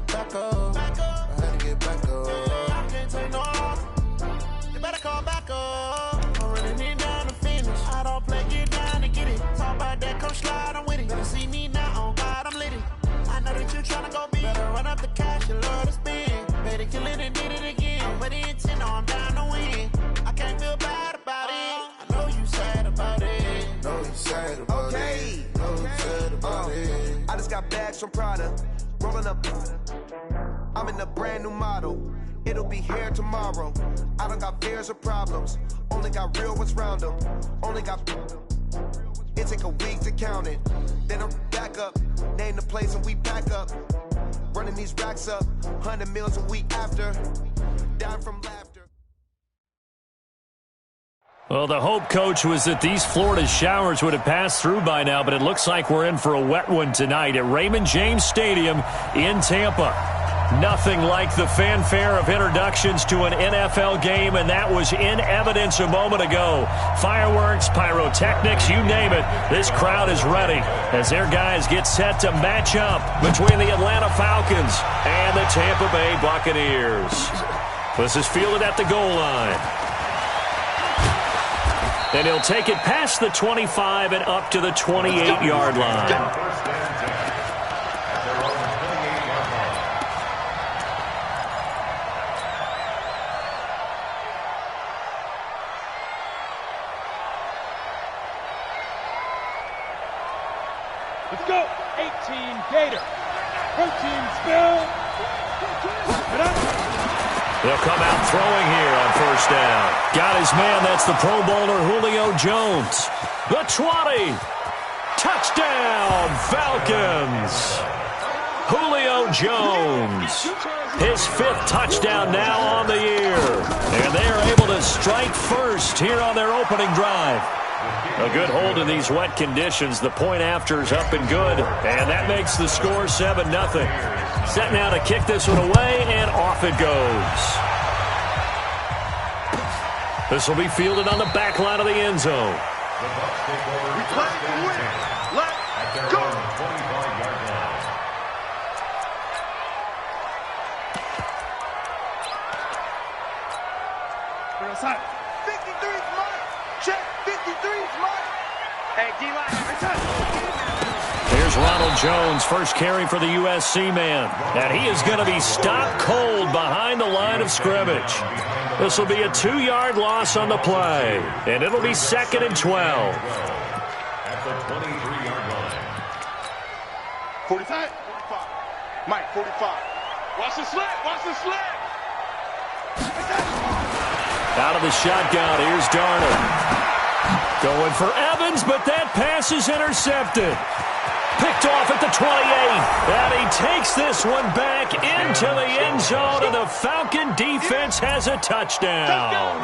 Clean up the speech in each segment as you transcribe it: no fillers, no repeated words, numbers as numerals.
Back up. I had to get back up. I can't take no off. You better call back up. I'm running it down to finish. I don't play, get down to get it. Talk about that, come slide, I'm with it. Better see me now, on God, I'm lit it. I know that you tryna go big. Better run up the cash, you love to spend. Better kill it and did it again. I'm with the intent, no, I'm down to win. I can't feel bad about it. I know you sad about it. Know you sad about it. Know you sad about it. I just got bags from Prada. Rolling up, I'm in a brand new model. It'll be here tomorrow. I don't got fears or problems. Only got real ones round them. Only got. It take a week to count it. Then I'm back up. Name the place and we pack up. Running these racks up. 100 meals a week after. Down from laughter. Well, the hope, Coach, was that these Florida showers would have passed through by now, but it looks like we're in for a wet one tonight at Raymond James Stadium in Tampa. Nothing like the fanfare of introductions to an NFL game, and that was in evidence a moment ago. Fireworks, pyrotechnics, you name it. This crowd is ready as their guys get set to match up between the Atlanta Falcons and the Tampa Bay Buccaneers. This is fielded at the goal line. And he'll take it past the 25 and up to the 28-yard line. Let's go. 18 Gator. Protein spill. They'll come out throwing here on first down. Got his man. That's the Pro Bowler Julio Jones. The 20. Touchdown, Falcons. Julio Jones. His 5th touchdown now on the year. And they are able to strike first here on their opening drive. A good hold in these wet conditions. The point after is up and good. And that makes the score 7-0. Set now to kick this one away, and off it goes. This will be fielded on the back line of the end zone. We play to win. Let's go. Bring us out. 53's mine. Check. 53's mine. Hey, D-line. Here's Ronald Jones, first carry for the USC man. And he is going to be stopped cold behind the line of scrimmage. This will be a 2-yard loss on the play. And it'll be 2nd and 12. At the 23-yard line. 45. 45. Mike, 45. Watch the slit. Watch the slit. Out of the shotgun, here's Darnold. Going for Evans, but that pass is intercepted. Picked off at the 28, and he takes this one back into the end zone, and the Falcon defense has a touchdown.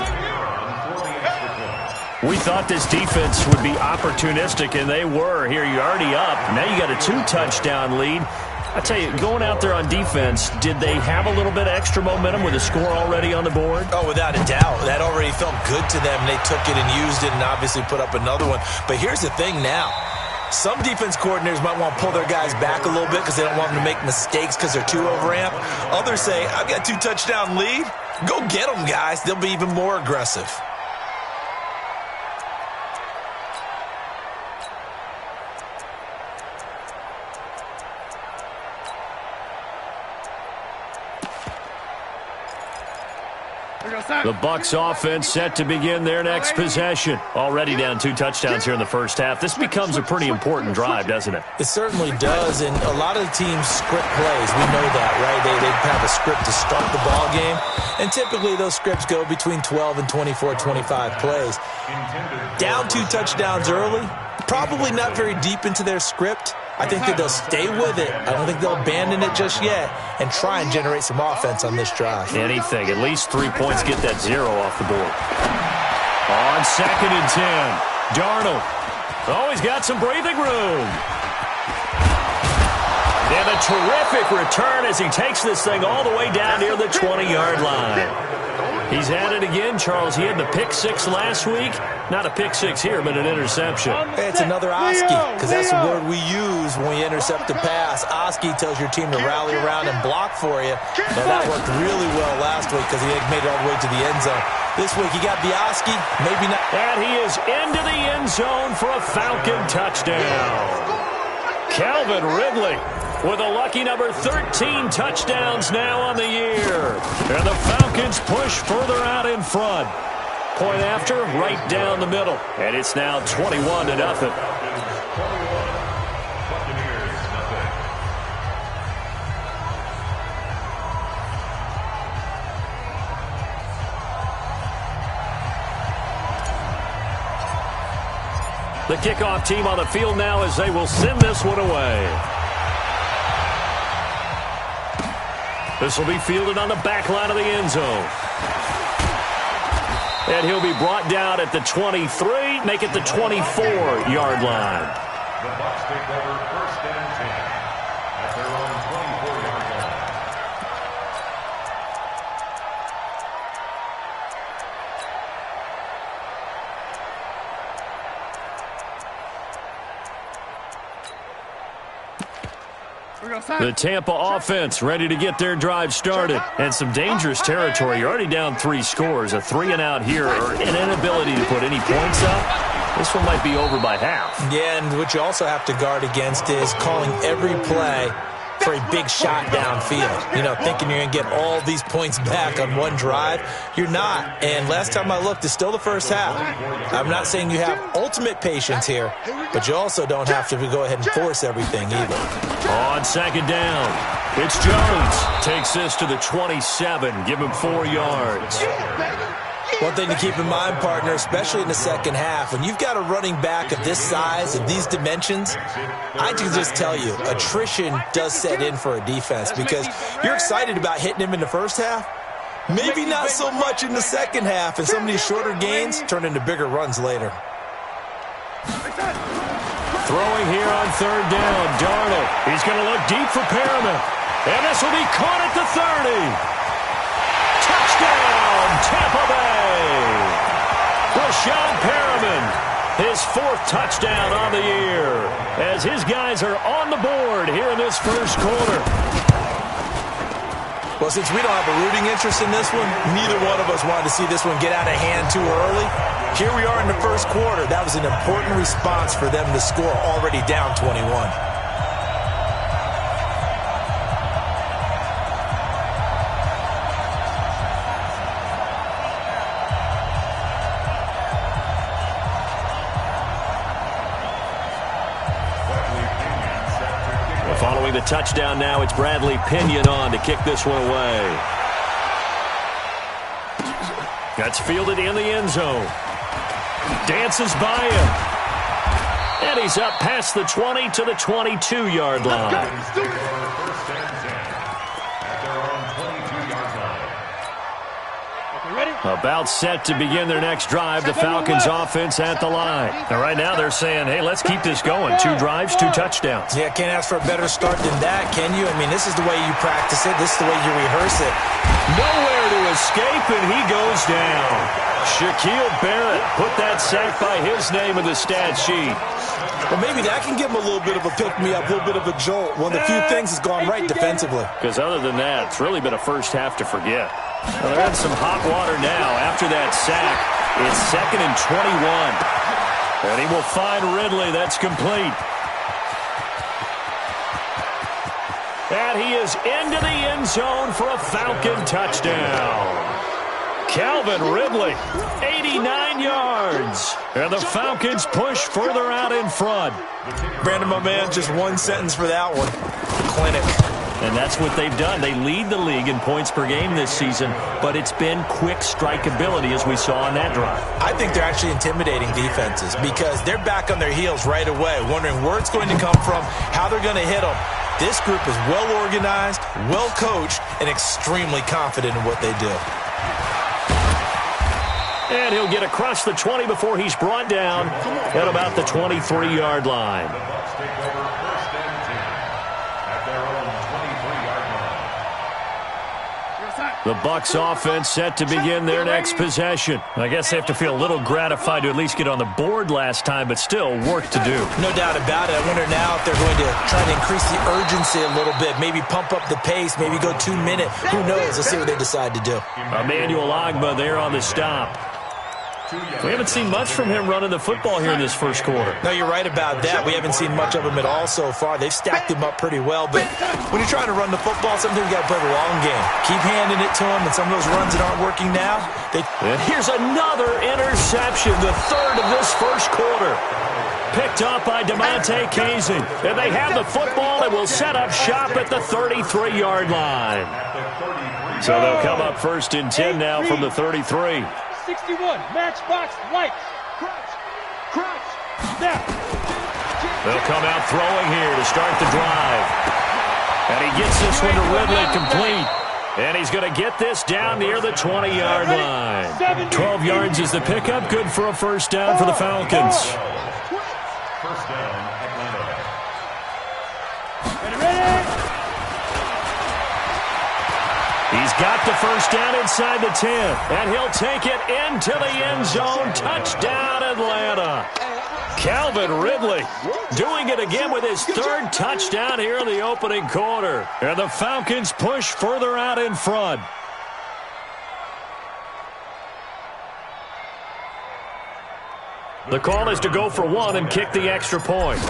We thought this defense would be opportunistic, and they were. Here, you're already up. Now you got a 2-touchdown lead. I tell you, going out there on defense, did they have a little bit of extra momentum with a score already on the board? Oh, without a doubt. That already felt good to them. They took it and used it and obviously put up another one. But here's the thing now. Some defense coordinators might want to pull their guys back a little bit because they don't want them to make mistakes because they're too overamped. Others say, I've got a 2-touchdown lead. Go get them, guys. They'll be even more aggressive. The Bucs offense set to begin their next possession. Already down 2 touchdowns here in the first half. This becomes a pretty important drive, doesn't it? It certainly does, and a lot of the teams script plays. We know that, right? They have a script to start the ball game, and typically those scripts go between 12 and 24, 25 plays. Down 2 touchdowns early, probably not very deep into their script. I think that they'll stay with it. I don't think they'll abandon it just yet and try and generate some offense on this drive. Anything. At least 3 points, get that 0 off the board. On 2nd and 10. Darnold. Oh, he's got some breathing room. And a terrific return as he takes this thing all the way down near the 20-yard line. He's at it again, Charles. He had the pick six last week. Not a pick six here, but an interception. Hey, it's another Oski, because that's the word we use when we intercept a pass. Oski tells your team to rally around and block for you. Now, that worked really well last week because he made it all the way to the end zone. This week, he got the Oski, maybe not. And he is into the end zone for a Falcon touchdown. Calvin Ridley with a lucky number 13 touchdowns now on the year. And the Falcons push further out in front. Point after, right down the middle. And it's now 21-0. The kickoff team on the field now as they will send this one away. This will be fielded on the back line of the end zone. And he'll be brought down at the 23, make it the 24-yard line. The Bucs take over first and 10 at their own 24-yard line. The Tampa offense ready to get their drive started. And some dangerous territory. You're already down 3 scores. A 3-and-out here or an inability to put any points up. This one might be over by half. Yeah, and what you also have to guard against is calling every play for a big shot downfield. You know, thinking you're going to get all these points back on one drive. You're not. And last time I looked, it's still the first half. I'm not saying you have ultimate patience here, but you also don't have to go ahead and force everything either. On second down, it's Jones. Takes this to the 27. Give him 4 yards. One thing to keep in mind, partner, especially in the second half, when you've got a running back of this size and these dimensions, I can just tell you, attrition does set in for a defense because you're excited about hitting him in the first half. Maybe not so much in the second half, and some of these shorter gains turn into bigger runs later. Throwing here on third down, Darnold. He's going to look deep for Perriman. And this will be caught at the 30. Touchdown, Tampa Bay. Brashad Perriman, his 4th touchdown on the year, as his guys are on the board here in this first quarter. Well, since we don't have a rooting interest in this one, neither one of us wanted to see this one get out of hand too early. Here we are in the first quarter. That was an important response for them to score already down 21. Following the touchdown now, it's Bradley Pinion on to kick this one away. That's fielded in the end zone. Dances by him. And he's up past the 20 to the 22-yard line. About set to begin their next drive. The Falcons offense at the line. Now, right now they're saying, hey, let's keep this going. 2 drives, 2 touchdowns. Yeah, can't ask for a better start than that, can you? I mean, this is the way you practice it. This is the way you rehearse it. Nowhere to escape, and he goes down. Shaquille Barrett put that sack by his name in the stat sheet. Well, maybe that can give him a little bit of a pick-me-up, a little bit of a jolt. One of the few things that's gone right defensively. Because other than that, it's really been a first half to forget. Well, they're in some hot water now after that sack. It's 2nd and 21. And he will find Ridley. That's complete. And he is into the end zone for a Falcon touchdown. Calvin Ridley, 89 yards. And the Falcons push further out in front. Brandon, my man, just one sentence for that one. Clinic. And that's what they've done. They lead the league in points per game this season, but it's been quick strikeability as we saw on that drive. I think they're actually intimidating defenses because they're back on their heels right away, wondering where it's going to come from, how they're going to hit them. This group is well organized, well coached, and extremely confident in what they do. And he'll get across the 20 before he's brought down at about the 23-yard line. The Bucs offense set to begin their next possession. I guess they have to feel a little gratified to at least get on the board last time, but still work to do. No doubt about it. I wonder now if they're going to try to increase the urgency a little bit, maybe pump up the pace, maybe go 2 minute. Who knows? Let's see what they decide to do. Emmanuel Ogbah there on the stop. We haven't seen much from him running the football here in this first quarter. No, you're right about that. We haven't seen much of him at all so far. They've stacked him up pretty well, but when you're trying to run the football, sometimes you got to play the long game. Keep handing it to him, and some of those runs that aren't working now. Here's another interception, the third of this first quarter. Picked up by DeMonte Casey. And they have the football and will set up shop at the 33-yard line. So they'll come up first and 10 now from the 33. 61, matchbox, lights, crunch, snap. They'll come out throwing here to start the drive. And he gets this one to Ridley complete. And he's going to get this down near the 20-yard line. 12 yards is the pickup. Good for a first down for the Falcons. First down, Atlanta. He's got the first down inside the 10, and he'll take it into the end zone. Touchdown, Atlanta. Calvin Ridley doing it again with his third touchdown here in the opening quarter. And the Falcons push further out in front. The call is to go for one and kick the extra point.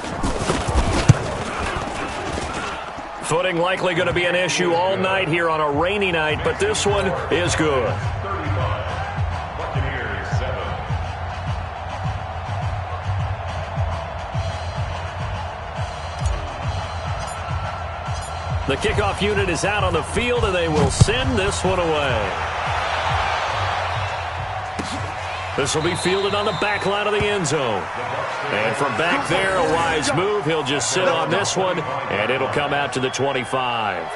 Footing likely going to be an issue all night here on a rainy night, but this one is good. 35, Buccaneers 7. The kickoff unit is out on the field, and they will send this one away. This will be fielded on the back line of the end zone. And from back there, a wise move. He'll just sit on this one, and it'll come out to the 25.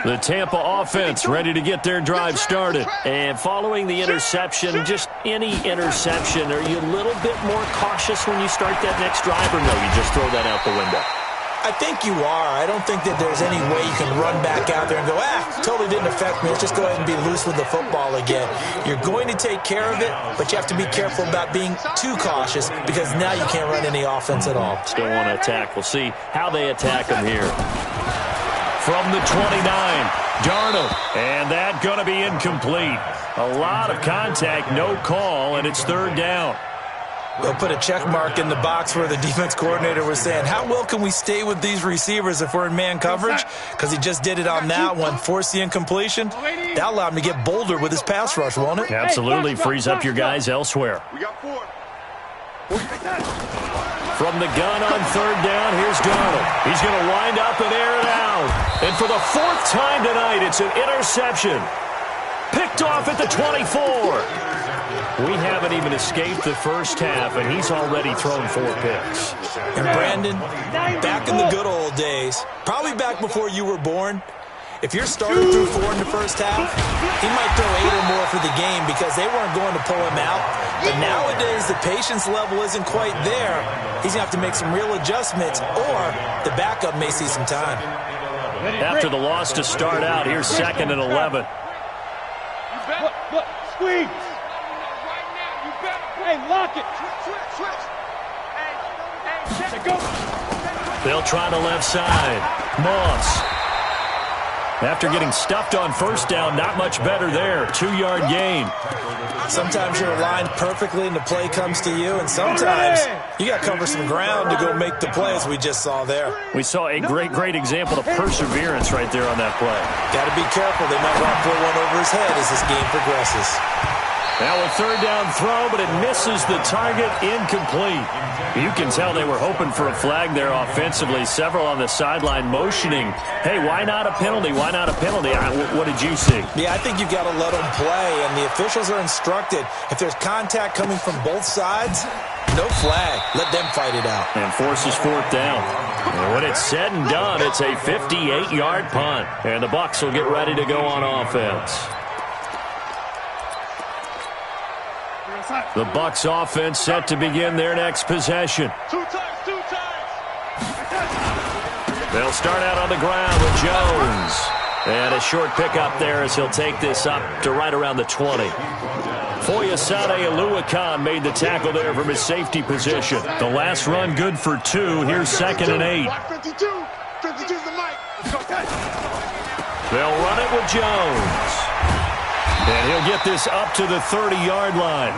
The Tampa offense ready to get their drive started. And following the interception, just any interception, are you a little bit more cautious when you start that next drive, or no, you just throw that out the window? I think you are. I don't think that there's any way you can run back out there and go, totally didn't affect me. Let's just go ahead and be loose with the football again. You're going to take care of it, but you have to be careful about being too cautious because now you can't run any offense at all. Still want to attack. We'll see how they attack them here. From the 29, Darnold, and that going to be incomplete. A lot of contact, no call, and it's third down. They'll put a check mark in the box where the defense coordinator was saying, how well can we stay with these receivers if we're in man coverage? Because he just did it on that one, forced the incompletion. That'll allow him to get bolder with his pass rush, won't it? Absolutely, frees up your guys elsewhere. We got 4. From the gun on third down, here's Darnold. He's going to wind up and air it out. And for the fourth time tonight, it's an interception. Picked off at the 24. We haven't even escaped the first half, and he's already thrown 4 picks. And Brandon, back in the good old days, probably back before you were born, if your starter threw 4 in the first half, he might throw 8 or more for the game because they weren't going to pull him out. But nowadays, the patience level isn't quite there. He's going to have to make some real adjustments, or the backup may see some time. After the loss to start out, here's 2nd and 11. Look, squeeze. Hey, lock it. Switch. Hey, go. They'll try the left side. Moss. After getting stuffed on first down, not much better there. 2-yard gain. Sometimes you're aligned perfectly and the play comes to you, and sometimes you got to cover some ground to go make the play, as we just saw there. We saw a great example of perseverance right there on that play. Got to be careful. They might want to pull one over his head as this game progresses. Now a third down throw, but it misses the target, incomplete. You can tell they were hoping for a flag there offensively. Several on the sideline motioning, hey, why not a penalty? Why not a penalty? What did you see? Yeah, I think you've got to let them play, and the officials are instructed. If there's contact coming from both sides, No flag. Let them fight it out. And forces fourth down. And when it's said and done, it's a 58-yard punt. And the Bucs will get ready to go on offense. The Bucs offense set to begin their next possession. Two times. They'll start out on the ground with Jones. And a short pickup there as he'll take this up to right around the 20. Foyesade Oluwakan made the tackle there from his safety position. The last run good for 2. Here's 2nd and 8. 52. 52's the mic. They'll run it with Jones. And he'll get this up to the 30-yard line.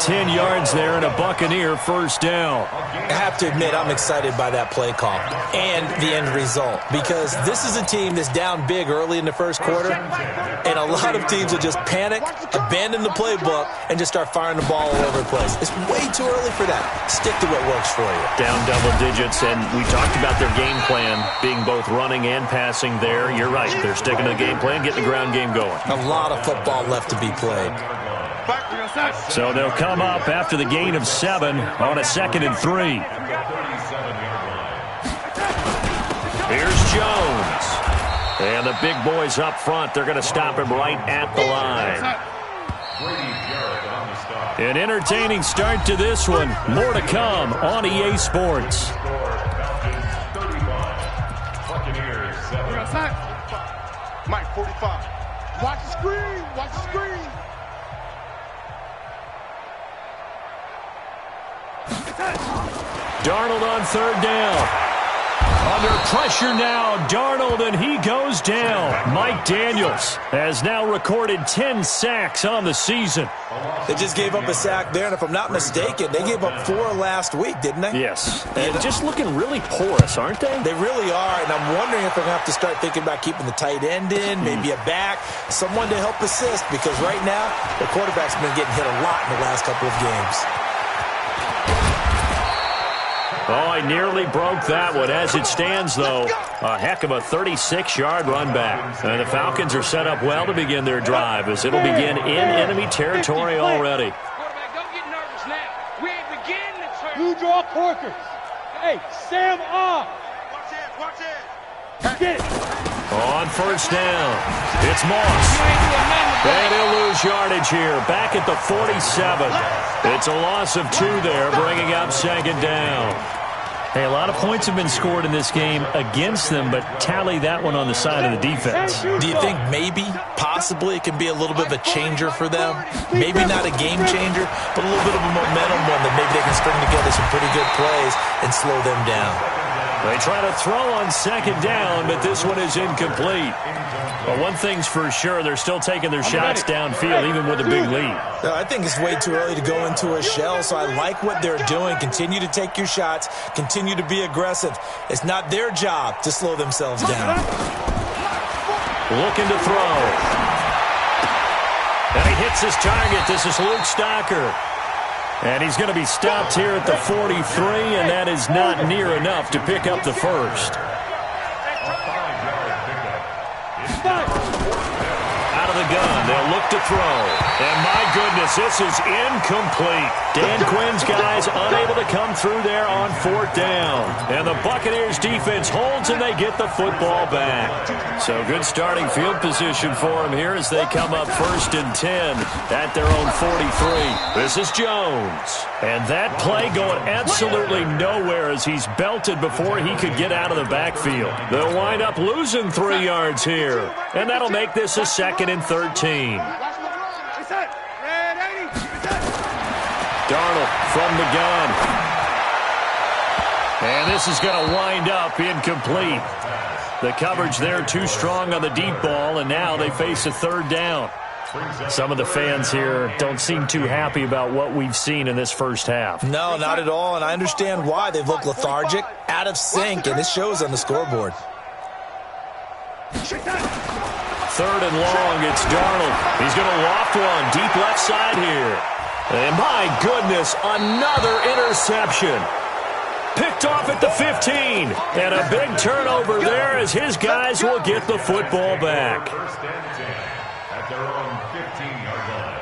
10 yards there and a Buccaneer first down. I have to admit, I'm excited by that play call and the end result, because this is a team that's down big early in the first quarter, and a lot of teams will just panic, abandon the playbook, and just start firing the ball all over the place. It's way too early for that. Stick to what works for you. Down double digits, and we talked about their game plan being both running and passing there. You're right. They're sticking to the game plan, getting the ground game going. A lot of football left to be played. So they'll come up after the gain of 7 on a 2nd and 3. Here's Jones. And the big boys up front, they're going to stop him right at the line. An entertaining start to this one. More to come on EA Sports. Mike, 45. Watch the screen. Watch the screen. Darnold on 3rd down. Under pressure now, Darnold, and he goes down. Mike Daniels has now recorded 10 sacks on the season. They just gave up a sack there, and if I'm not mistaken, they gave up 4 last week, didn't they? Yes, and just looking really porous, aren't they? They really are, and I'm wondering if they're going to have to start thinking about keeping the tight end in, maybe a back, someone to help assist, because right now, the quarterback's been getting hit a lot in the last couple of games. Oh, I nearly broke that one. As it stands, though, a heck of a 36-yard run back. And the Falcons are set up well to begin their drive, as it'll begin in enemy territory already. Quarterback, don't get nervous now. We ain't beginning to turn. You draw corkers. Hey, Sam off. Watch it. Get it. On first down, it's Moss. And he'll lose yardage here, back at the 47. It's a loss of 2 there, bringing up 2nd down. Hey, a lot of points have been scored in this game against them, but tally that one on the side of the defense. Do you think maybe, possibly, it can be a little bit of a changer for them? Maybe not a game changer, but a little bit of a momentum one that maybe they can string together some pretty good plays and slow them down. They try to throw on 2nd down, but this one is incomplete. But one thing's for sure, they're still taking their shots downfield, even with a big lead. I think it's way too early to go into a shell, so I like what they're doing. Continue to take your shots. Continue to be aggressive. It's not their job to slow themselves down. Looking to throw. And he hits his target. This is Luke Stocker. And he's going to be stopped here at the 43, and that is not near enough to pick up the first. Out of the gun, they'll look to throw. And my goodness, this is incomplete. Dan Quinn's guys unable to come through there on 4th down. And the Buccaneers defense holds, and they get the football back. So good starting field position for them here as they come up 1st and 10 at their own 43. This is Jones. And that play going absolutely nowhere as he's belted before he could get out of the backfield. They'll wind up losing 3 yards here. And that'll make this a 2nd and 13. Darnold from the gun. And this is going to wind up incomplete. The coverage there too strong on the deep ball, and now they face a 3rd down. Some of the fans here don't seem too happy about what we've seen in this first half. No, not at all, and I understand why. They've looked lethargic, out of sync, and it shows on the scoreboard. 3rd and long, it's Darnold. He's going to loft one deep left side here. And my goodness, another interception. Picked off at the 15. And a big turnover there as his guys will get the football back. First and 10 at their own 15-yard line.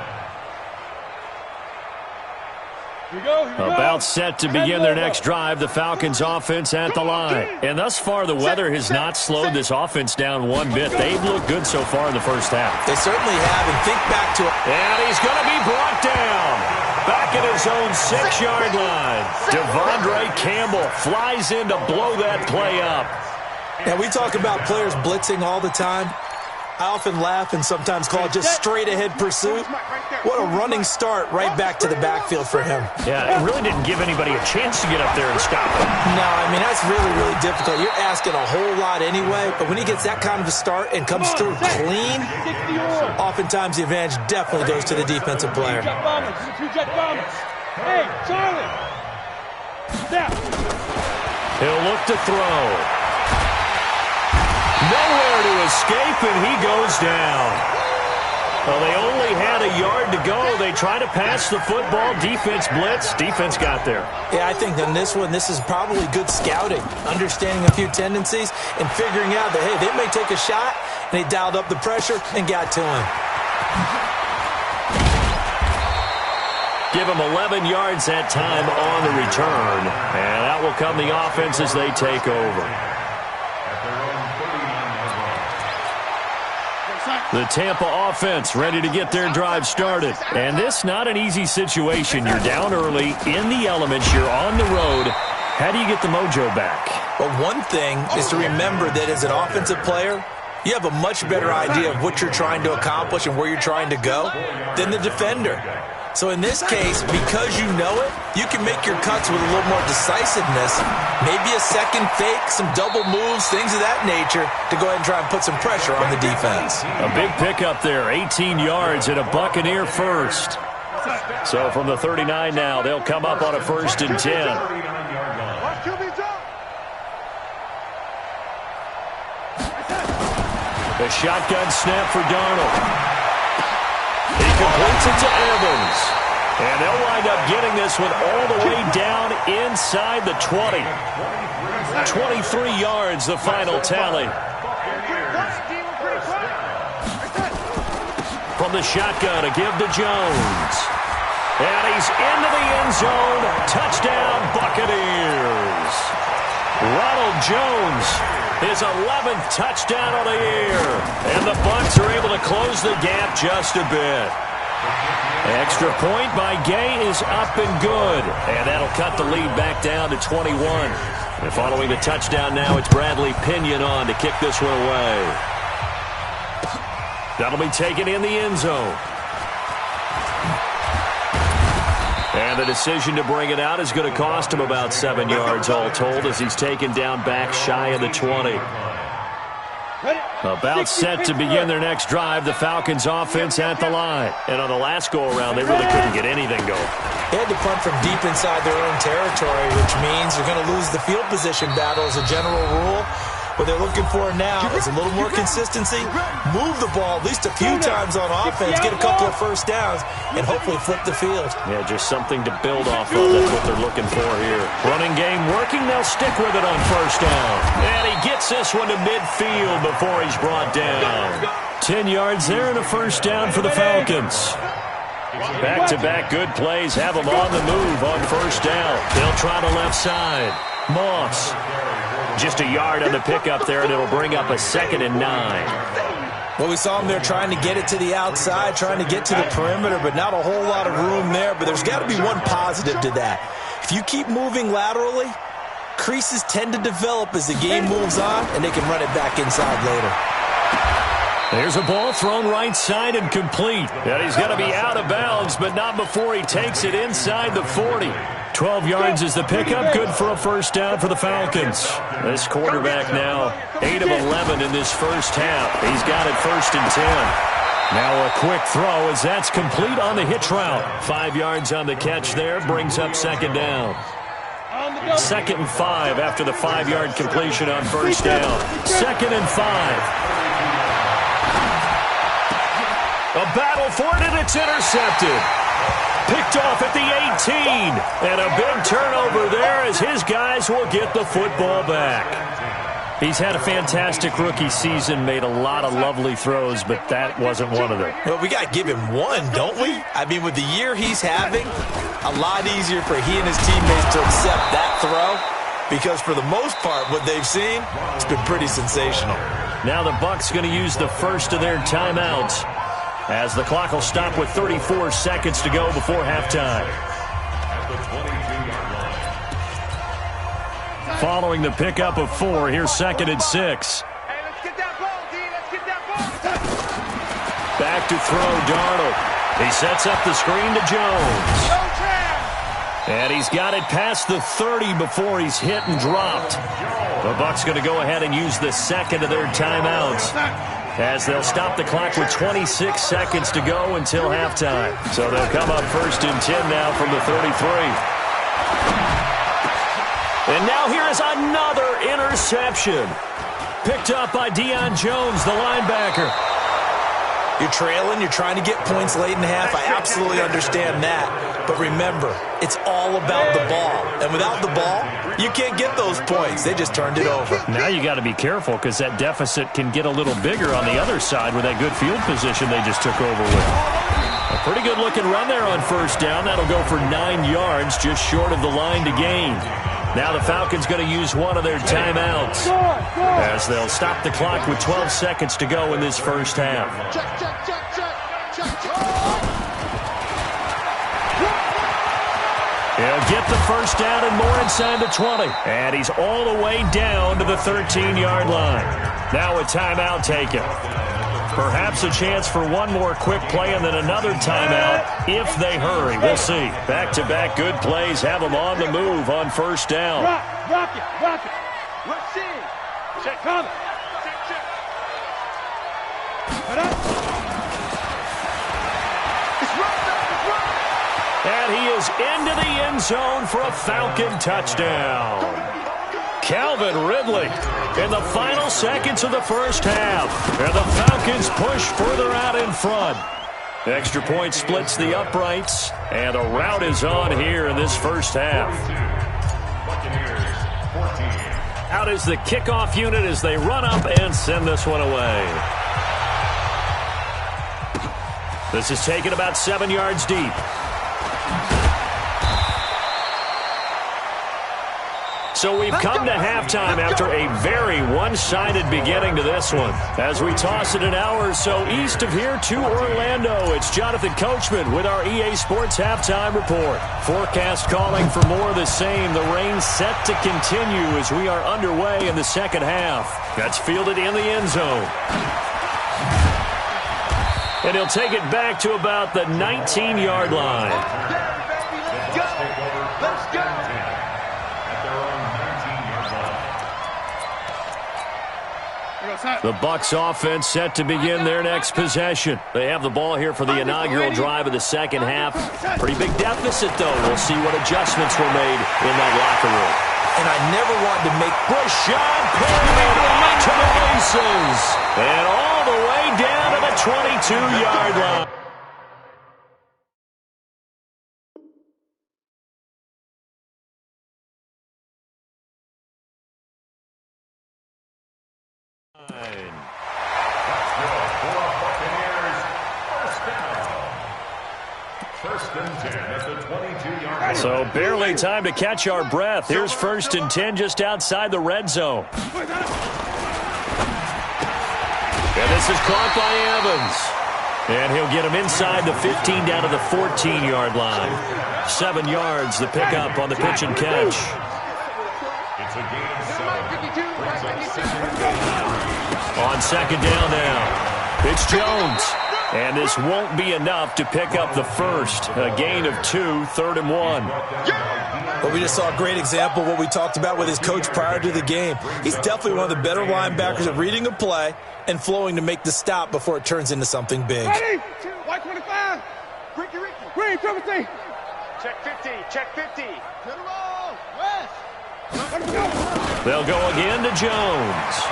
About set to begin their next drive, the Falcons offense at the line. And thus far, the weather has not slowed this offense down one bit. They've looked good so far in the first half. They certainly have, and think back to it. And he's going to be brought down. Back at his own 6-yard line. Devondre Campbell flies in to blow that play up. And we talk about players blitzing all the time. I often laugh and sometimes call it just straight-ahead pursuit. What a running start right back to the backfield for him. Yeah, it really didn't give anybody a chance to get up there and stop him. No, I mean, that's really, really difficult. You're asking a whole lot anyway, but when he gets that kind of a start and comes through clean, oftentimes the advantage definitely goes to the defensive player. Hey, Charlie! Step! He'll look to throw. Nowhere to escape, and he goes down. Well, they only had a yard to go. They try to pass the football. Defense blitz. Defense got there. Yeah, I think on this one, this is probably good scouting, understanding a few tendencies, and figuring out that, hey, they may take a shot, and they dialed up the pressure and got to him. Give him 11 yards that time on the return, and out will come the offense as they take over. The Tampa offense ready to get their drive started. And this not an easy situation. You're down early, in the elements, you're on the road. How do you get the mojo back? Well, one thing is to remember that as an offensive player, you have a much better idea of what you're trying to accomplish and where you're trying to go than the defender. So in this case, because you know it, you can make your cuts with a little more decisiveness, maybe a second fake, some double moves, things of that nature, to go ahead and try and put some pressure on the defense. A big pickup there, 18 yards and a Buccaneer first. So from the 39 now, they'll come up on a 1st and 10. The shotgun snap for Darnold. He completes it to Evans. And they'll wind up getting this one all the way down inside the 20. 23 yards, the final tally. From the shotgun, a give to Jones. And he's into the end zone. Touchdown, Buccaneers. Ronald Jones, his 11th touchdown of the year. And the Bucs are able to close the gap just a bit. Extra point by Gay is up and good. And that'll cut the lead back down to 21. And following the touchdown now, it's Bradley Pinion on to kick this one away. That'll be taken in the end zone. And the decision to bring it out is going to cost him about 7 yards all told as he's taken down back shy of the 20. About set to begin their next drive, the Falcons offense at the line. And on the last go-around, they really couldn't get anything going. They had to punt from deep inside their own territory, which means they're going to lose the field position battle as a general rule. What they're looking for now is a little more consistency, move the ball at least a few times on offense, get a couple of first downs, and hopefully flip the field. Yeah, just something to build off of. That's what they're looking for here. Running game working. They'll stick with it on first down. And he gets this one to midfield before he's brought down. 10 yards there and a first down for the Falcons. Back-to-back good plays have them on the move on first down. They'll try the left side. Moss. Just a yard on the pickup there, and it'll bring up a 2nd and 9. Well, we saw him there trying to get it to the outside, trying to get to the perimeter, but not a whole lot of room there. But there's got to be one positive to that. If you keep moving laterally, creases tend to develop as the game moves on, and they can run it back inside later. There's a ball thrown right side and complete. And he's going to be out of bounds, but not before he takes it inside the 40. 12 yards is the pickup, good for a first down for the Falcons. This quarterback now, 8 of 11 in this first half. He's got it 1st and 10. Now a quick throw as that's complete on the hitch route. 5 yards on the catch there, brings up 2nd down. 2nd and 5 after the 5-yard completion on first down. 2nd and 5. A battle for it, and it's intercepted. Picked off at the 18. And a big turnover there as his guys will get the football back. He's had a fantastic rookie season, made a lot of lovely throws, but that wasn't one of them. Well, we got to give him one, don't we? I mean, with the year he's having, a lot easier for he and his teammates to accept that throw, because for the most part, what they've seen, it's been pretty sensational. Now the Bucs going to use the first of their timeouts, as the clock will stop with 34 seconds to go before halftime. Following the pickup of 4, here's 2nd and 6. Hey, let's get that ball, D. Let's get that ball. Back to throw, Darnold. He sets up the screen to Jones. And he's got it past the 30 before he's hit and dropped. The Bucs going to go ahead and use the second of their timeouts, as they'll stop the clock with 26 seconds to go until halftime. So they'll come up 1st and 10 now from the 33. And now here is another interception. Picked up by Deion Jones, the linebacker. You're trailing, you're trying to get points late in half. I absolutely understand that. But remember, it's all about the ball. And without the ball, you can't get those points. They just turned it over. Now you got to be careful, because that deficit can get a little bigger on the other side with that good field position they just took over with. A pretty good looking run there on 1st down. That'll go for 9 yards, just short of the line to gain. Now the Falcons going to use one of their timeouts, as they'll stop the clock with 12 seconds to go in this first half. He'll get the 1st down and more inside the 20. And he's all the way down to the 13-yard line. Now a timeout taken. Perhaps a chance for one more quick play and then another timeout if they hurry. We'll see. Back-to-back good plays have them on the move on 1st down. Rock it. Let's see. Check, come. Check. Put up. It's right. And he is into the end zone for a Falcon touchdown. Calvin Ridley in the final seconds of the first half. And the Falcons push further out in front. Extra point splits the uprights, and a rout is on here in this first half. Out is the kickoff unit as they run up and send this one away. This is taken about 7 yards deep. So we've come to halftime after a very one-sided beginning to this one. As we toss it an hour or so east of here to Orlando, it's Jonathan Coachman with our EA Sports Halftime Report. Forecast calling for more of the same. The rain set to continue as we are underway in the second half. That's fielded in the end zone. And he'll take it back to about the 19-yard line. Let's go. The Bucs offense set to begin their next possession. They have the ball here for the inaugural drive of the second half. Pretty big deficit, though. We'll see what adjustments were made in that locker room. And I never wanted to make Rashad Perriman to the races. And all the way down to the 22-yard line. So barely time to catch our breath. Here's 1st and 10 just outside the red zone. And this is caught by Evans. And he'll get him inside the 15 down to the 14-yard line. 7 yards, the pickup on the pitch and catch. It's a gain of 7. On 2nd down now, it's Jones. And this won't be enough to pick up the first. A gain of 2, 3rd and 1. But we just saw a great example of what we talked about with his coach prior to the game. He's definitely one of the better linebackers at reading a play and flowing to make the stop before it turns into something big. Ready? White 25. Ricky. Green, triple T. Check 50. Check 50. To the roll. West. They'll go again to Jones.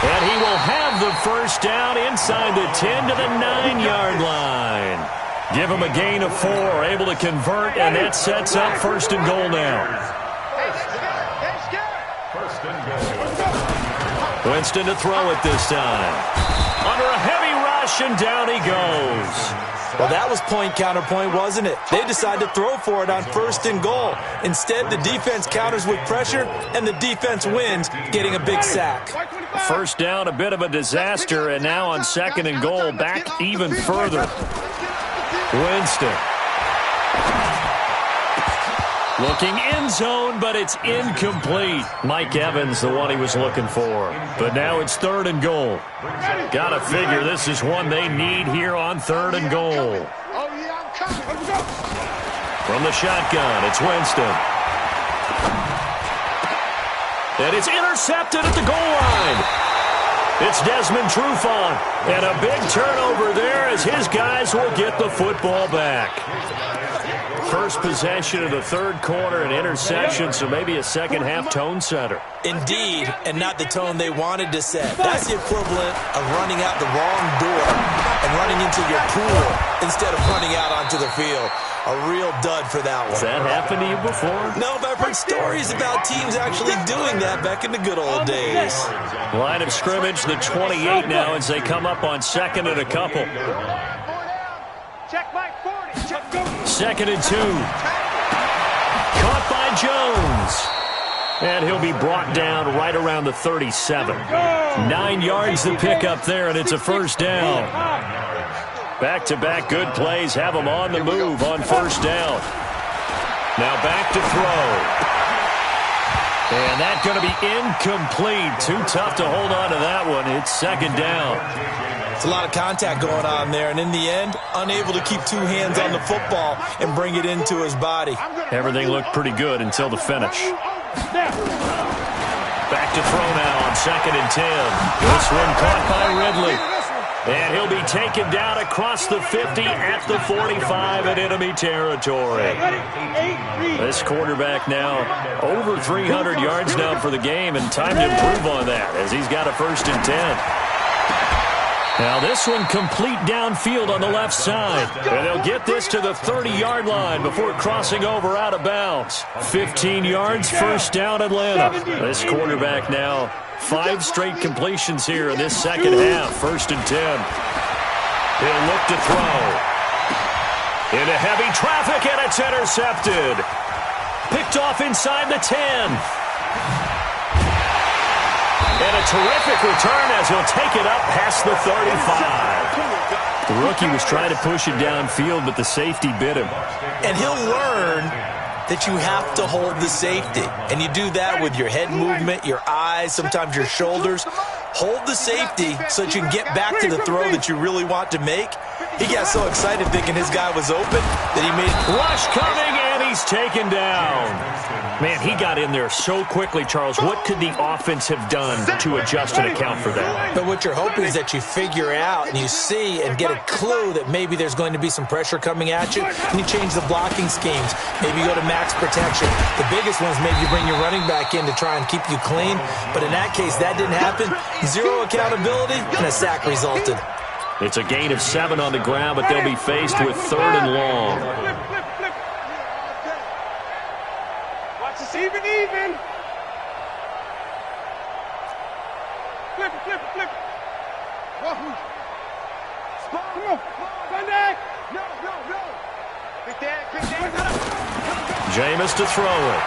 And he will have the first down inside the 10 to the 9-yard line. Give him a gain of 4, able to convert, and that sets up 1st and goal now. Winston to throw it this time. Under a heavy rush, and down he goes. Well, that was point counterpoint, wasn't it? They decided to throw for it on 1st and goal. Instead, the defense counters with pressure, and the defense wins, getting a big sack. First down, a bit of a disaster, and now on 2nd and goal, back even further. Winston. Looking end zone, but it's incomplete. Mike Evans, the one he was looking for. But now it's 3rd and goal. Gotta figure this is one they need here on 3rd and goal. From the shotgun, it's Winston. And it's intercepted at the goal line. It's Desmond Trufant. And a big turnover there as his guys will get the football back. First possession of the 3rd quarter, an interception, so maybe a second-half tone setter. Indeed, and not the tone they wanted to set. That's the equivalent of running out the wrong door and running into your pool instead of running out onto the field. A real dud for that one. Has that happened to you before? No, but I've heard stories about teams actually doing that back in the good old days. Line of scrimmage, the 28 now as they come up on 2nd and a couple. Check Mike 40. 2nd and 2. Caught by Jones. And he'll be brought down right around the 37. 9 yards to pick up there, and it's a first down. Back-to-back good plays have them on the move on first down. Now back to throw. And that's going to be incomplete. Too tough to hold on to that one. It's 2nd down. It's a lot of contact going on there, and in the end, unable to keep 2 hands on the football and bring it into his body. Everything looked pretty good until the finish. Back to throw now on 2nd and 10. This one caught by Ridley. And he'll be taken down across the 50 at the 45 in enemy territory. This quarterback now over 300 yards now for the game, and time to improve on that as he's got a 1st and 10. Now this one complete downfield on the left side. And they'll get this to the 30-yard line before crossing over out of bounds. 15 yards, first down Atlanta. This quarterback now 5 straight completions here in this second half. 1st and 10. He'll look to throw. Into heavy traffic, and it's intercepted. Picked off inside the 10. And a terrific return as he'll take it up past the 35. The rookie was trying to push it downfield, but the safety bit him. And he'll learn that you have to hold the safety. And you do that with your head movement, your eyes, sometimes your shoulders. Hold the safety so that you can get back to the throw that you really want to make. He got so excited thinking his guy was open that he made it. Rush coming, and he's taken down. Man, he got in there so quickly, Charles. What could the offense have done to adjust and account for that? But what you're hoping is that you figure out and you see and get a clue that maybe there's going to be some pressure coming at you, and you change the blocking schemes. Maybe you go to max protection. The biggest one is maybe you bring your running back in to try and keep you clean. But in that case, that didn't happen. 0 accountability, and a sack resulted. It's a gain of 7 on the ground, but they'll be faced with 3rd and long. Watch this even. Flip it. Come on. Sunday. No. Big Dan. Jameis to throw it.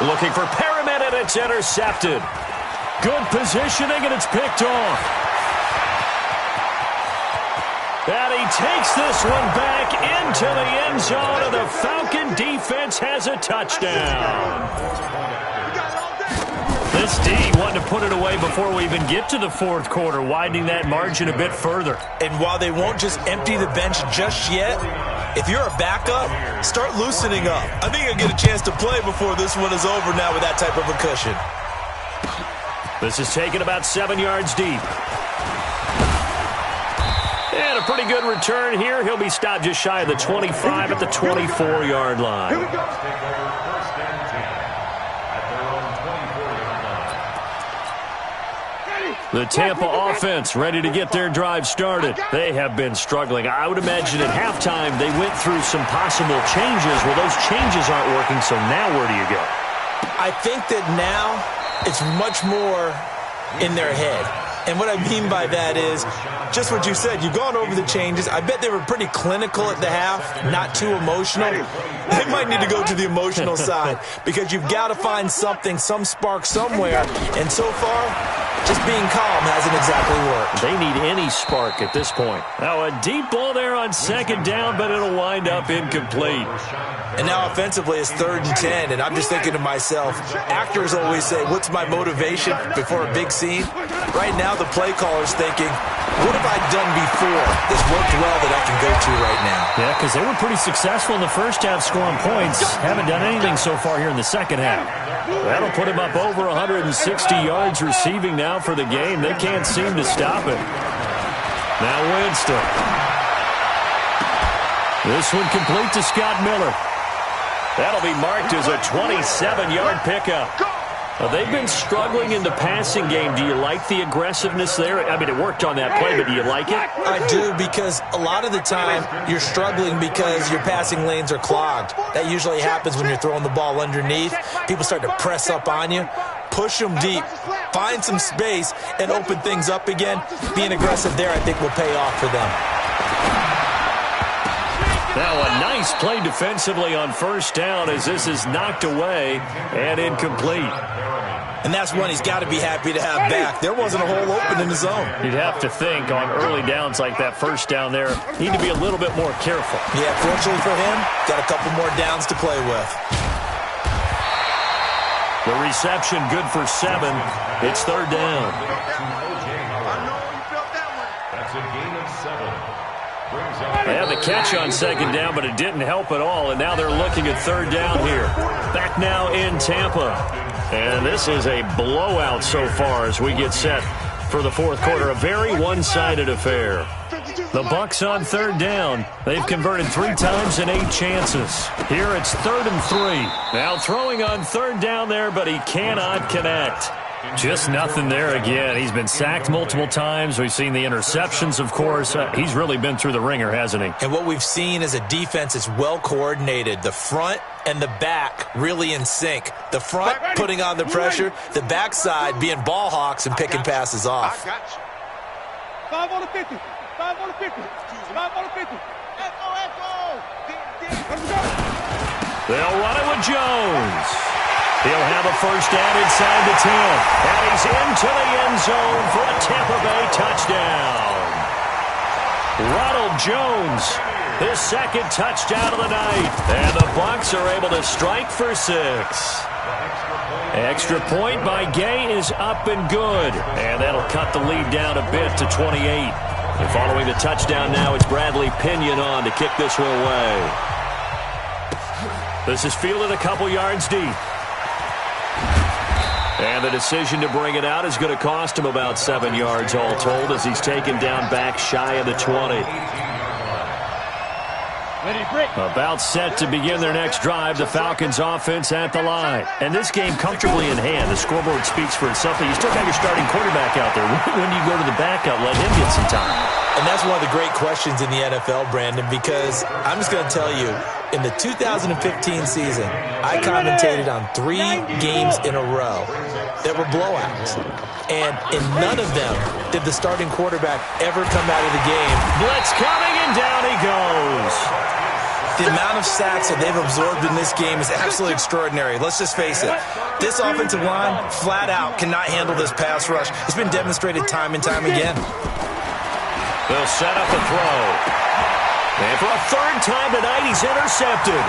Looking for Perriman, and it's intercepted. Good positioning, and it's picked off. And he takes this one back into the end zone, and the Falcon defense has a touchdown. This D wanted to put it away before we even get to the 4th quarter, widening that margin a bit further. And while they won't just empty the bench just yet, if you're a backup, start loosening up. I think you'll get a chance to play before this one is over now with that type of a cushion. This is taken about 7 yards deep. And a pretty good return here. He'll be stopped just shy of the 25 at the 24-yard line. The Tampa offense ready to get their drive started. They have been struggling. I would imagine at halftime they went through some possible changes. Well, those changes aren't working, so now where do you go? I think that now it's much more in their head. And what I mean by that is just what you said. You've gone over the changes. I bet they were pretty clinical at the half, not too emotional. They might need to go to the emotional side because you've got to find something, some spark somewhere. And so far, just being calm hasn't exactly worked. They need any spark at this point. Now a deep ball there on second down, but it'll wind up incomplete. And now offensively it's 3rd and 10, and I'm just thinking to myself, actors always say, what's my motivation before a big scene? Right now the play caller's thinking, what have I done before that's worked well that I can go to right now? Yeah, because they were pretty successful in the first half scoring points. Haven't done anything so far here in the second half. That'll put him up over 160 yards receiving now for the game. They can't seem to stop it. Now Winston. This one complete to Scott Miller. That'll be marked as a 27-yard pickup. They've been struggling in the passing game. Do you like the aggressiveness there? I mean, it worked on that play, but do you like it? I do, because a lot of the time you're struggling because your passing lanes are clogged. That usually happens when you're throwing the ball underneath. People start to press up on you. Push them deep. Find some space and open things up again. Being aggressive there, I think, will pay off for them. Now a nice play defensively on first down as this is knocked away and incomplete. And that's one he's got to be happy to have back. There wasn't a hole open in the zone. You'd have to think on early downs like that first down there, need to be a little bit more careful. Yeah, fortunately for him, got a couple more downs to play with. The reception good for 7. It's 3rd down. That's a gain of 7. They had the catch on second down, but it didn't help at all, and now they're looking at 3rd down here. Back now in Tampa. And this is a blowout so far as we get set for the fourth quarter. A very one-sided affair. The Bucs on 3rd down. They've converted 3 times in 8 chances. Here it's 3rd and 3. Now throwing on 3rd down there, but he cannot connect. Just nothing there again. He's been sacked multiple times. We've seen the interceptions, of course. He's really been through the ringer, hasn't he? And what we've seen is a defense that's well coordinated. The front and the back really in sync. The front putting on the pressure, the backside being ball hawks and picking passes off. 5 on the 50. 5 on the 50. 5 on the 50. They'll run it with Jones. He'll have a first down inside the 10. And he's into the end zone for a Tampa Bay touchdown. Ronald Jones, his 2nd touchdown of the night. And the Bucs are able to strike for 6. Extra point by Gay is up and good. And that'll cut the lead down a bit to 28. And following the touchdown now, it's Bradley Pinion on to kick this one away. This is fielded a couple yards deep. And the decision to bring it out is going to cost him about 7 yards all told as he's taken down back shy of the 20. About set to begin their next drive, the Falcons offense at the line. And this game comfortably in hand. The scoreboard speaks for itself. You still got your starting quarterback out there. When do you go to the backup, let him get some time? And that's one of the great questions in the NFL, Brandon, because I'm just going to tell you, in the 2015 season, I commentated on 3 games in a row that were blowouts. And in none of them did the starting quarterback ever come out of the game. Blitz coming, and down he goes. The amount of sacks that they've absorbed in this game is absolutely extraordinary. Let's just face it. This offensive line, flat out, cannot handle this pass rush. It's been demonstrated time and time again. They'll set up a throw. And for a 3rd time tonight, he's intercepted.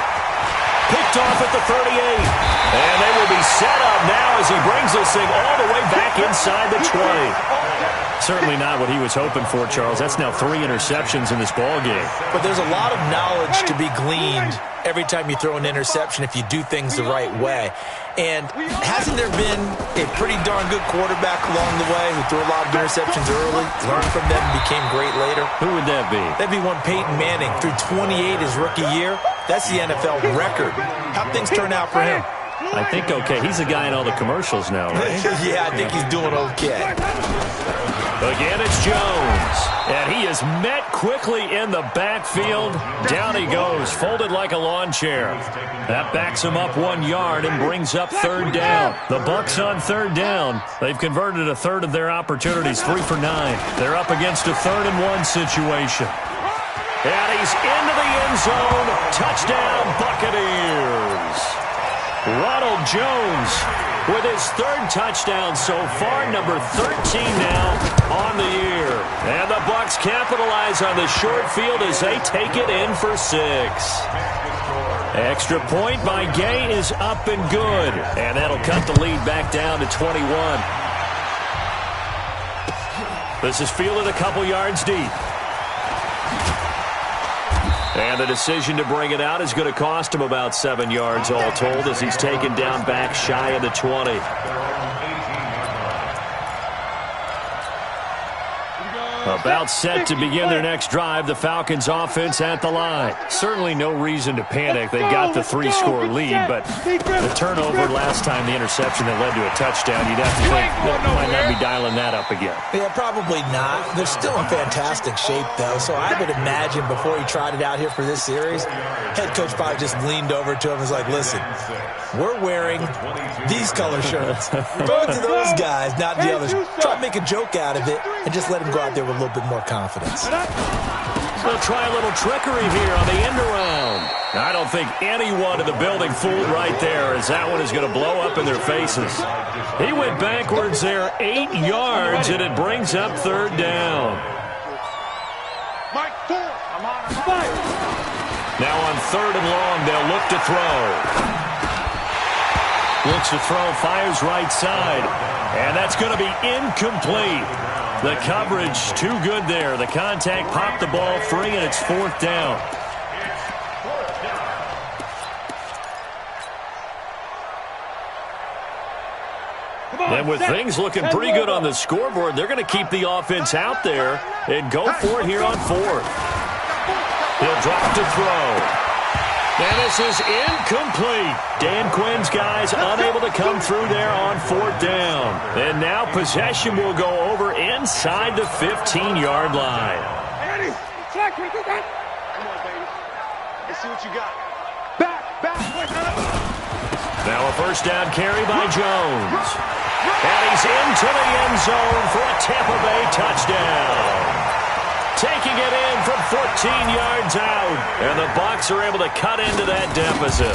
Picked off at the 38. And they will be set up now as he brings this thing all the way back inside the 20. Certainly not what he was hoping for, Charles. That's now 3 interceptions in this ball game. But there's a lot of knowledge to be gleaned every time you throw an interception if you do things the right way. And hasn't there been a pretty darn good quarterback along the way who threw a lot of interceptions early, learned from them, and became great later? Who would that be? That'd be one Peyton Manning. Threw 28 his rookie year. That's the NFL record. How'd things turn out for him? I think okay. He's the guy in all the commercials now, right? Yeah, I think he's doing okay. Again, it's Jones. And he is met quickly in the backfield. Down he goes, folded like a lawn chair. That backs him up 1 yard and brings up third down. The Bucs on third down. They've converted a third of their opportunities, 3 for 9. They're up against a 3rd and 1 situation. And he's into the end zone. Touchdown, Buccaneers. Ronald Jones with his 3rd touchdown so far, number 13 now on the year. And the Bucs capitalize on the short field as they take it in for 6. Extra point by Gay is up and good. And that'll cut the lead back down to 21. This is fielded a couple yards deep. And the decision to bring it out is going to cost him about 7 yards all told as he's taken down back shy of the 20. About set to begin their next drive, the Falcons offense at the line. Certainly no reason to panic. They got the 3-score lead, but the turnover last time, the interception that led to a touchdown, you'd have to think they might not be dialing that up again. Yeah, probably not. They're still in fantastic shape, though, so I would imagine before he tried it out here for this series, head coach probably just leaned over to him and was like, listen, we're wearing these color shirts. Both of those guys, not the others. Try to make a joke out of it and just let him go out there with a little bit more confidence. They'll try a little trickery here on the end around. I don't think anyone in the building fooled right there, as that one is going to blow up in their faces. He went backwards there 8 yards, and it brings up third down. Now on 3rd and long, they'll look to throw. Looks to throw, fires right side, and that's going to be incomplete. The coverage too good there. The contact popped the ball free, and it's 4th down. And with things looking pretty good on the scoreboard, they're going to keep the offense out there and go for it here on 4th. He'll drop to throw. And this is incomplete. Dan Quinn's guys unable to come through there on 4th down. And now possession will go over inside the 15-yard line. Come on, baby. Let's see what you got. Back. Now a first down carry by Jones. And he's into the end zone for a Tampa Bay touchdown. Taking it in from 14 yards out. And the Bucs are able to cut into that deficit.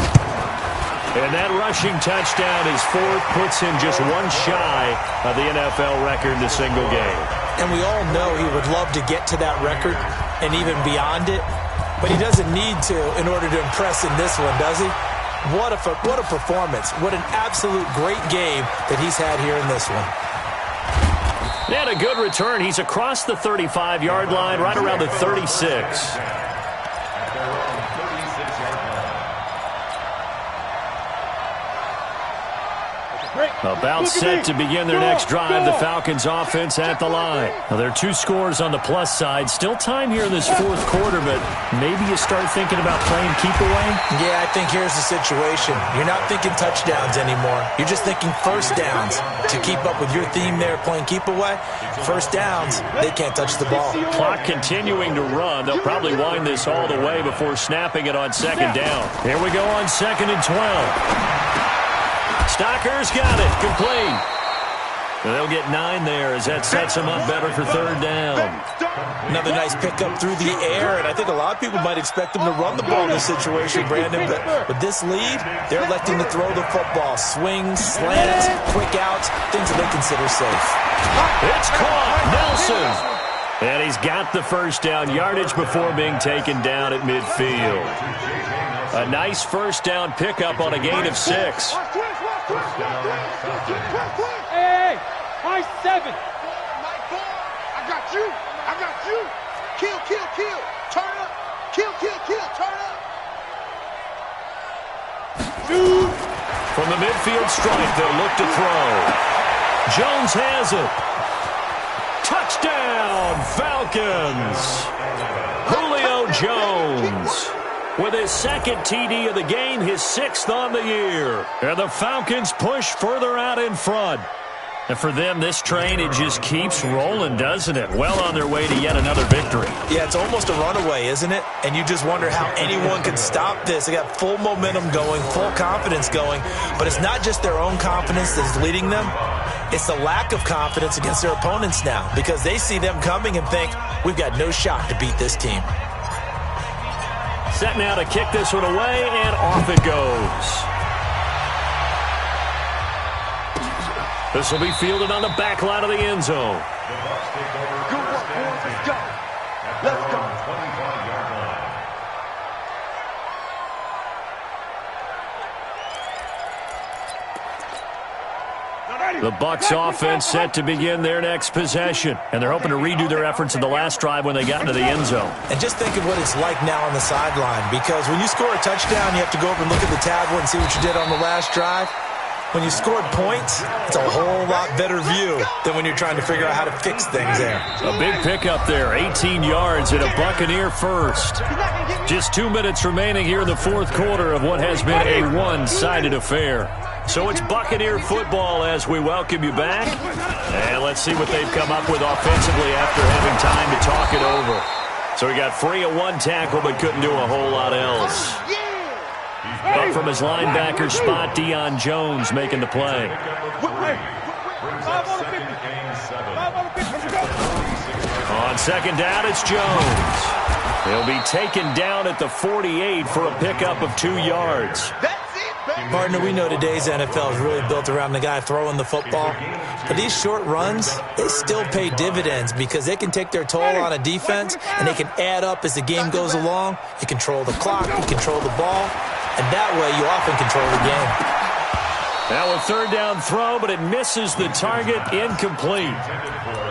And that rushing touchdown is 4th, puts him just 1 shy of the NFL record in a single game. And we all know he would love to get to that record and even beyond it. But he doesn't need to in order to impress in this one, does he? What a performance. What an absolute great game that he's had here in this one. And a good return. He's across the 35-yard line, right around the 36. About set to begin their next drive, the Falcons offense at the line. Now, there are 2 scores on the plus side. Still time here in this 4th quarter, but maybe you start thinking about playing keep away? Yeah, I think here's the situation. You're not thinking touchdowns anymore. You're just thinking first downs. To keep up with your theme there, playing keep away, first downs, they can't touch the ball. Clock continuing to run. They'll probably wind this all the way before snapping it on 2nd down. Here we go on 2nd and 12. Stocker's got it, complete. They'll get 9 there as that sets them up better for 3rd down. Another nice pickup through the air, and I think a lot of people might expect them to run the ball in this situation, Brandon, but with this lead, they're electing to throw the football. Swings, slants, quick outs, things that they consider safe. It's caught, Nelson. And he's got the first down, yardage before being taken down at midfield. A nice first down pickup on a gain of 6. Hey, high 7. I got you. Kill. Turn up. Kill. Turn up. Shoot. From the midfield stripe, they'll look to throw. Jones has it. Touchdown, Falcons. Julio Jones. with his second TD of the game, his 6th on the year. And the Falcons push further out in front. And for them, this train, it just keeps rolling, doesn't it? Well on their way to yet another victory. Yeah, it's almost a runaway, isn't it? And you just wonder how anyone could stop this. They got full momentum going, full confidence going. But it's not just their own confidence that's leading them. It's the lack of confidence against their opponents now, because they see them coming and think, we've got no shot to beat this team. Set now to kick this one away, and off it goes. This will be fielded on the back line of the end zone. Good work, boys. Let's go. Let's go. The Bucs offense set to begin their next possession, and they're hoping to redo their efforts in the last drive when they got into the end zone. And just think of what it's like now on the sideline, because when you score a touchdown, you have to go over and look at the tablet and see what you did on the last drive. When you scored points, it's a whole lot better view than when you're trying to figure out how to fix things there. A big pickup there, 18 yards and a Buccaneer first. Just 2 minutes remaining here in the fourth quarter of what has been a one-sided affair. So it's Buccaneer football as we welcome you back. And let's see what they've come up with offensively after having time to talk it over. So he got free of one tackle but couldn't do a whole lot else. Up from his linebacker spot, Deion Jones making the play. On second down, it's Jones. He'll be taken down at the 48 for a pickup of 2 yards. Partner, we know today's NFL is really built around the guy throwing the football. But these short runs, they still pay dividends because they can take their toll on a defense and they can add up as the game goes along. You control the clock, you control the ball, and that way you often control the game. Now a third down throw, but it misses the target, incomplete.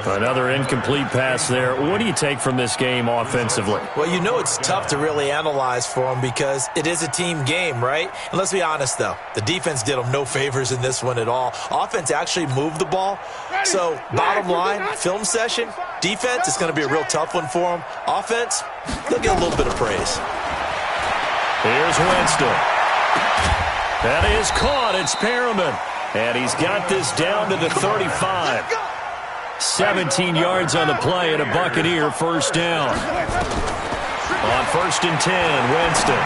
Another incomplete pass there. What do you take from this game offensively? Well, you know it's tough to really analyze for them because it is a team game, right? And let's be honest, though. The defense did them no favors in this one at all. Offense actually moved the ball. So, bottom line, film session, defense is going to be a real tough one for them. Offense, they'll get a little bit of praise. Here's Winston. That is caught. It's Perriman. And he's got this down to the 35. 17 yards on the play and a Buccaneer first down. On 1st and 10, Winston.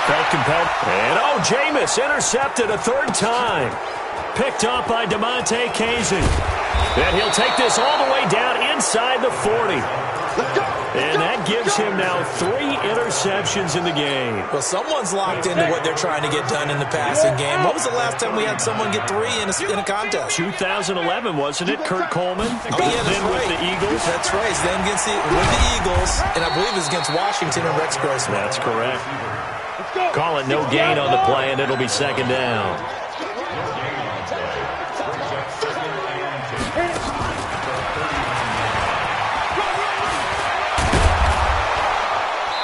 Felt compelled. And, Jameis intercepted a third time. Picked up by DeMonte Casey. And he'll take this all the way down inside the 40. And that gives him now 3 interceptions in the game. Well, someone's locked into what they're trying to get done in the passing game. When was the last time we had someone get 3 in a contest? 2011, wasn't it? Kurt Coleman. Then with the Eagles. That's right. Then with the Eagles, and I believe it was against Washington and Rex Grossman. That's correct. Call it no gain on the play, and it'll be second down.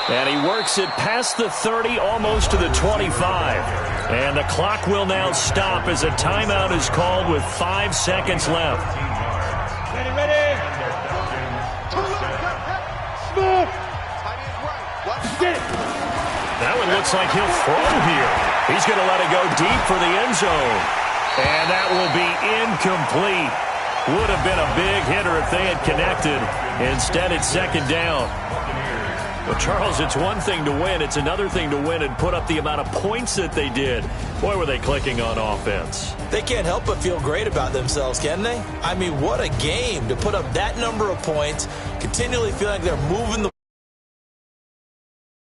And he works it past the 30, almost to the 25. And the clock will now stop as a timeout is called with 5 seconds left. Ready. Smooth. That one looks like he'll throw here. He's going to let it go deep for the end zone. And that will be incomplete. Would have been a big hitter if they had connected. Instead, it's second down. Well, Charles, it's one thing to win. It's another thing to win and put up the amount of points that they did. Boy, were they clicking on offense. They can't help but feel great about themselves, can they? I mean, what a game to put up that number of points, continually feel like they're moving the